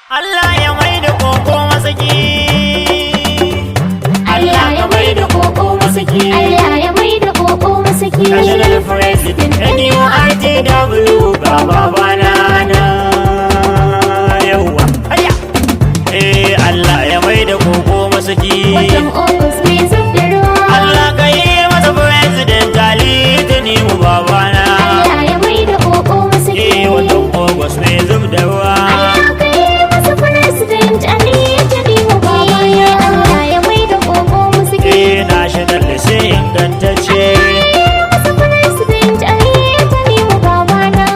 Allah ya mai da koko masaki. Allah ya mai da koko masaki. Allah ya mai da koko masaki. National President NURTW ga babana na yawa. Allah ya mai da koko masaki. Watan August mai zub da ruwa. Allah ka yi masa President Ali Tanimu babana. Allah ya mai da koko masaki. Watan August mai zub da ruwa. Allah ka yi masa President Ali Tanimu babana. Allah ya mai da koko masaki. National sai ingantacce. Masa President Ali Tanimu babana.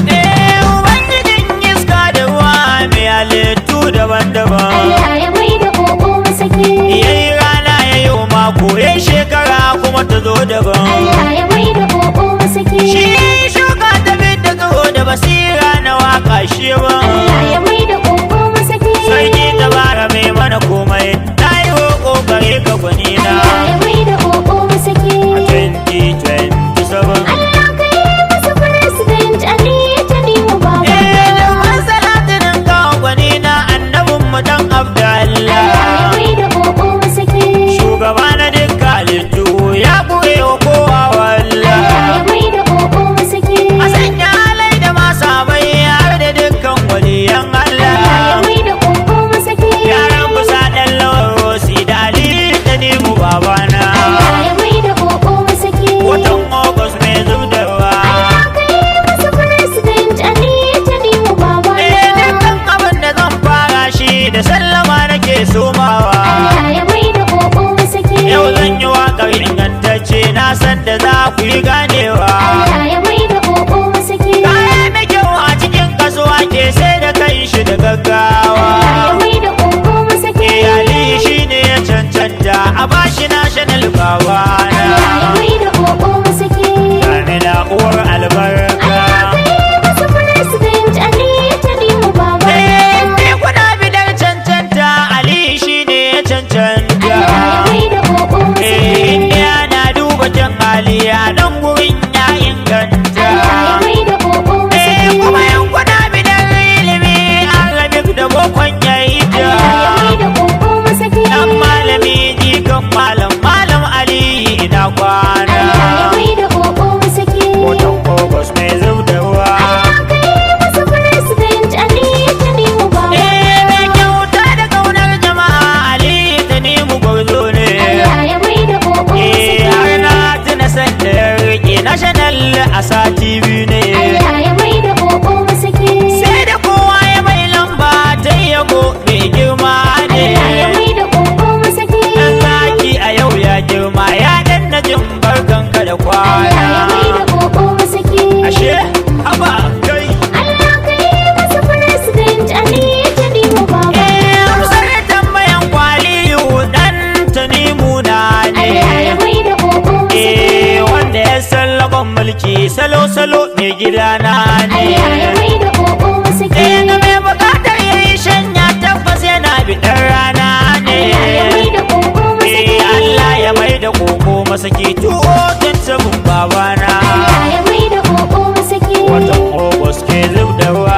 Ubangijin iska da ruwa mai halittu daban-daban. Allah ya mai da koko masaki. Yayi rana yayi mako yayi shekara kuma ta zo daban. Allah ya mai da koko masaki. Shi shuka ta da tsoro da basira na waka shi ba. Allah ya mai da koko masaki. Sarki tabara mai mana komai na yi roƙo gare ka gwani na. Allah ya mai da koko masaki. A 2027. Allah ka yi masa President Ali Tanimu babana. Domin salatinin kawo gwani na annabin mu dan Abdallah. Allah ya mai da koko masaki. Shugaba na dukkan halittu ya buɗe wa kowa wallah. Allah ya mai da koko masaki. A sanya halai da masa bai har da dukkan waliyan Allah ya Allah. mai da koko masaki. Yaran kusa ɗan lawan rosi da Ali da nemu babana. Allah ya mai da koko masaki. Watan August mai zub da ruwa. Allah ka yi masa President Ali Tanimu babana. Dukkan abin da zan fara shi da sallama nake somawa. Allah ya mai da koko masaki. Yau zan yi waƙar ingantacce na san da za ku yi ganewa. Allah ya mai da koko masaki. Kaya mai kyau a cikin kasuwa ke sai da kan shi da gaggawa. Allah ya mai da koko masaki. Ali shi ne ya cancanta a bashi national babana. Allah ya mai da koko masaki. Damina uwar albarka. Masa President Ali Tanimu babana. Kuna bidar cancanta Ali shi ne ya cancanta. Allah ya mai da koko masaki. Inda na duba jan hali a nan gurin ya inganta. Allah ya mai da koko masaki. Kuma yan kuna bidar ilimi Arabic da bokon ya yi ta. Allah ya mai da koko masaki. Dan malami jikan malam Ali ina kwana. Allah ya mai da koko masaki. Watan August mai zub da ruwa. Masa President Ali Tanimu babana. Mai kyauta da kaunar jama'a Ali ta nemu gwarzo ne. Allah ya mai da koko masaki. Har na tuna sanda ya rike national a sati biyu ne. Allah ya mai da koko masaki. Sai da kowa ya mai lamba ta yabo mai girma ne. Allah ya mai da koko masaki. Dan zaki a yau ya girma ya danna jin barkanka da Allah ya mai da kwana. koko masaki. Ashe haba kai. Allah ka yi masa President Ali Tanimu babana. Amsar tambayan kwaliyu dan Tanimu na ne. Allah ya mai da koko masaki. Wanda ya san lagon mulki salo-salo mai gidana ne. Allah ya mai da koko masaki. Da mai bukatar ya yi shanya tabbas yana biɗar rana ne. Allah ya mai da koko masaki. Allah ya mai da koko masaki tuwo don sabon babana. Allah ya mai da koko masaki. Watan August ke zub da ruwa.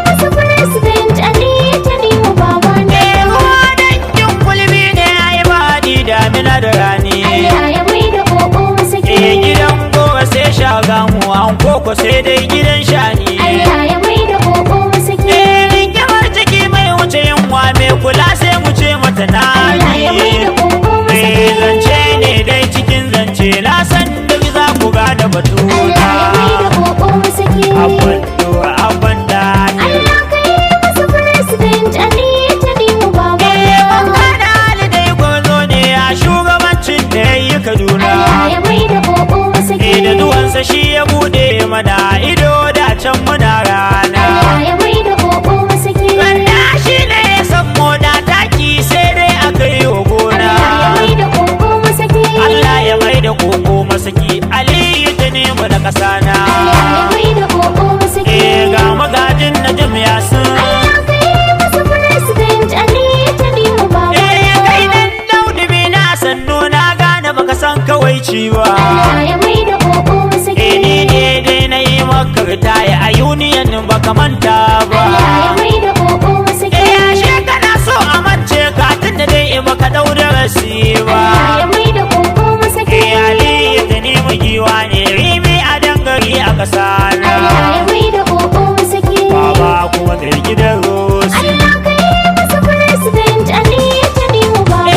Masa President Ali Tanimu babana. Ruwa dangin gulbi ne ya yi baɗi damina da rani. Allah ya mai da koko masaki. Gidan gora sai shagamu an koko sai dai gidan shani. Allah ya mai da koko masaki. Rigimar ciki mai wuce yunwa mai kula sai mu ce mata na Allah ya mai da koko masaki. zance ne dai cikin zance na san duk za ku gane batuna. Allah ya mai da koko masaki. Abban dora abban da ne. Allah ka yi masa President Ali Tanimu babana. Bangana hali dai gwarzo ne a shugabancin da ya yi Kaduna. Allah ya mai da koko masaki. Da zuwansa shi ya buɗe mana ido da can muna rana. Allah ya mai da koko masaki. Wanda shi ne ya san moda taki sai dai aka yi wa gona. Allah ya mai da koko masaki. Allah ya mai da koko masaki Aliyu ta nemo da ƙasa na. Allah ya mai da koko masaki. Ga magajin na jim ya sun. Allah ka yi masa President Ali Tanimu babana. Kai dan Daudu bi na sannu na gane baka san kawai ci ba. Allah ya mai da koko masaki. Ni ne dai na yi maka ritaya a union baka manta ba. Allah ya mai da koko masaki. Ashe kana so a mance ka tunda dai baka dau darasi ba. Allah ya mai da koko masaki. Ali da ni magiwa ne rimi a dangare a ƙasa na. Allah ya mai da koko masaki. Baba kuma da gidan Rosi. Allah ka yi masa president Ali ya tani mu baba.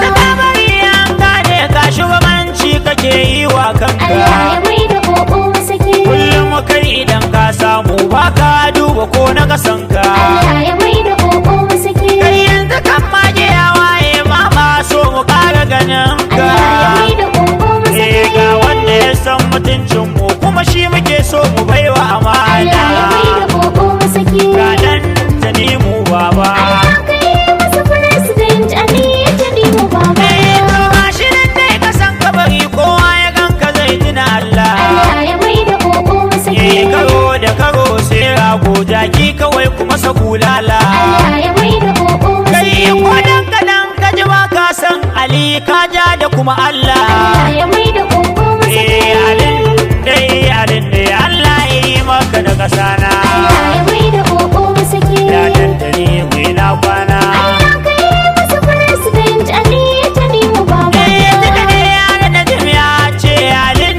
Saka bari an gane ka shugabanci kake yi wa kanka. Allah ya mai da koko masaki. Kullum kai idan ka samu baka duba ko na kasanka. Allah ya mai da koko masaki. Kai yanzu kan mage ya waye mama so mu ƙara ganin ka. Allah ya mai da koko masaki. Ga wanda ya san mutuncin mu kuma shi muke so mu baiwa Allah ya mai amana. da koko masaki. Ga dan tani mu baba. Allah ka yi masa president Ali ya tani mu baba. To gashi nan dai ka san kabari kowa ya ganka zai tuna Allah. Allah ya mai da koko masaki. Karo da karo sai rago jaki kawai kuma sakulala. Allah ya mai da koko Kai masaki. kwadan kadan ka ji ba ka san Ali ka ja da kuma Allah. Allah ya mai da koko masaki. Alin dai Allah ya yi maka da kasana. Allah ya mai da koko masaki. Ya dandane mai na kwana. Allah ka yi masa president Ali ya tani mu baba. Duka ne yana da jami'a ce alin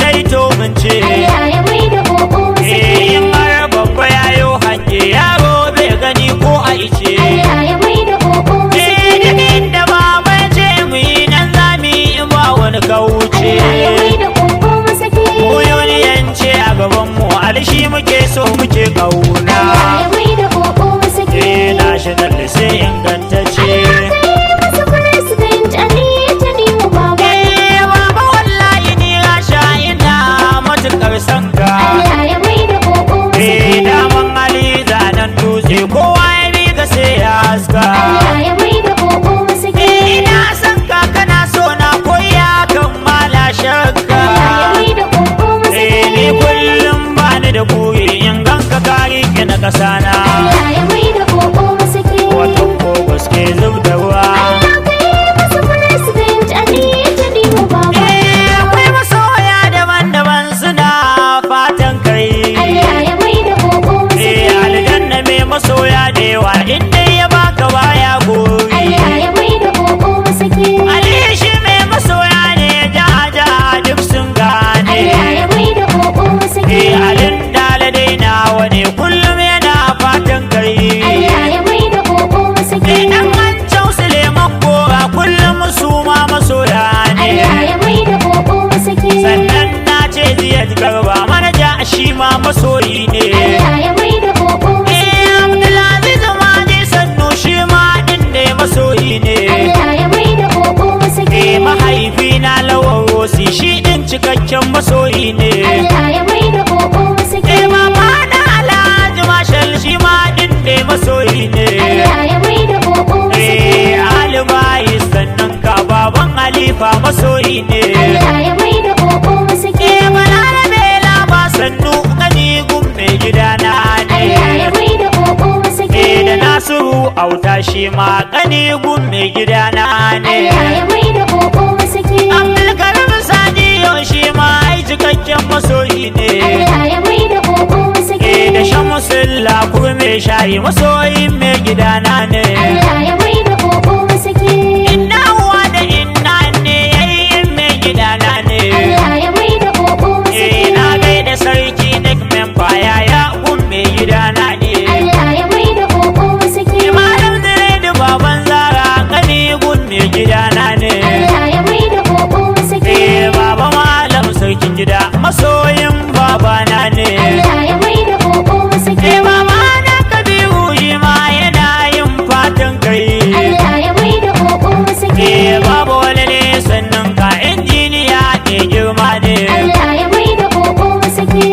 dai to mun ce. Allah ya mai da koko masaki. In har babba ya yo hange yaro bai gani ko a ice. Allah ya mai da koko masaki. Duk inda baba ya ce mu yi nan za mu yi in ba wani kauce. Allah ya mai da koko masaki. Yance a gaban mu alishi muke so muke kauna. Allah ya mai da koko masaki. Na shi dalle sai ingantacce. Masa president Ali ya tani mu baba. Baba wallahi ni rasha ina matukar sanka. Allah ya mai da koko masaki. Daman Ali zanen dutse kowa ya bi ka sai ya haska. Allah ya mai da koko masaki. Ina san ka kana so na koya kan mala shakka. Allah ya mai da koko masaki. Ni kullum bani da buri in ganka kari ki na kasana. Allah ya mai da koko masaki. Watan ko gaske zub da ruwa. Allah ka yi masa president Ali ya tani mu baba. Akwai masoya daban-daban suna fatan kai. Allah ya mai da koko masaki. Aljanna mai masoya da yawa inda ya baka baya goyi. Allah ya mai da koko masaki. Ali shi mai masoya ne jaja duk sun gane. Allah ya mai da koko masaki. Alin daladai nawa ne kullum yana fatan kai. Allah ya mai da koko masaki. Dan wancan Suleiman Gora kullum su ma masoya ne. Allah ya mai da koko masaki. Sannan na ce ziyar garba manaja shi ma masoyi ne. Allah ya mai da koko masaki. Abdulaziz Maji sannu shi ma din ne masoyi ne. Allah ya mai da koko masaki. Mahaifina Lawan Rosi shi din cikakken masoyi ne. Allah ya mai da koko masaki. Mama na Alhaji Mashal shi ma din ne masoyi ne. Allah ya mai da koko masaki. Alibayi sannan ka baban Halifa masoyi ne. Allah ya mai da koko masaki. Balarabe Laba sannu gani gun mai gidana ne. Allah ya mai da koko masaki. Da Nasiru auta shi ma gani gun mai gidana ne. Allah ya mai da koko masaki. Abdulkarim Sadiyo shi ma ai cikakken masoyi ne. Allah ya mai da koko masaki. Da Shamusulla kurme shayi masoyin mai gidana ne. Allah ya mai da koko masaki. Inna uwa da inna ne yayin mai gidana ne. Allah ya mai da koko masaki. Na gaida sarki Nick member yaya gun mai gidana ne. Allah ya mai da koko masaki. Malam Zaidu baban Zara gani gun mai gidana ne. Allah ya mai da koko masaki. Baba malam sarkin gida masoyin babana ne. Allah ya mai da koko masaki. Mama na Kabiru shi ma yana yin fatan kai. Allah ya mai da koko masaki. Babu wani ne sannan ka injiniya ke girma ne. Allah ya mai da koko masaki.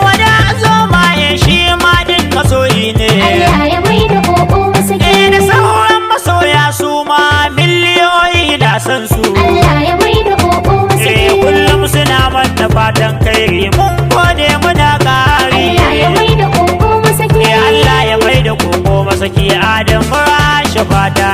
Wada zo ma ya shi ma din masoyi ne. Allah ya mai da koko masaki. Da sauran masoya su ma miliyoyi da san su. Allah ya mai da koko masaki. Kullum suna mana fatan kai mun gode muna ƙari. Allah ya mai da koko masaki. Allah ya mai da koko masaki Adamu Rasha fata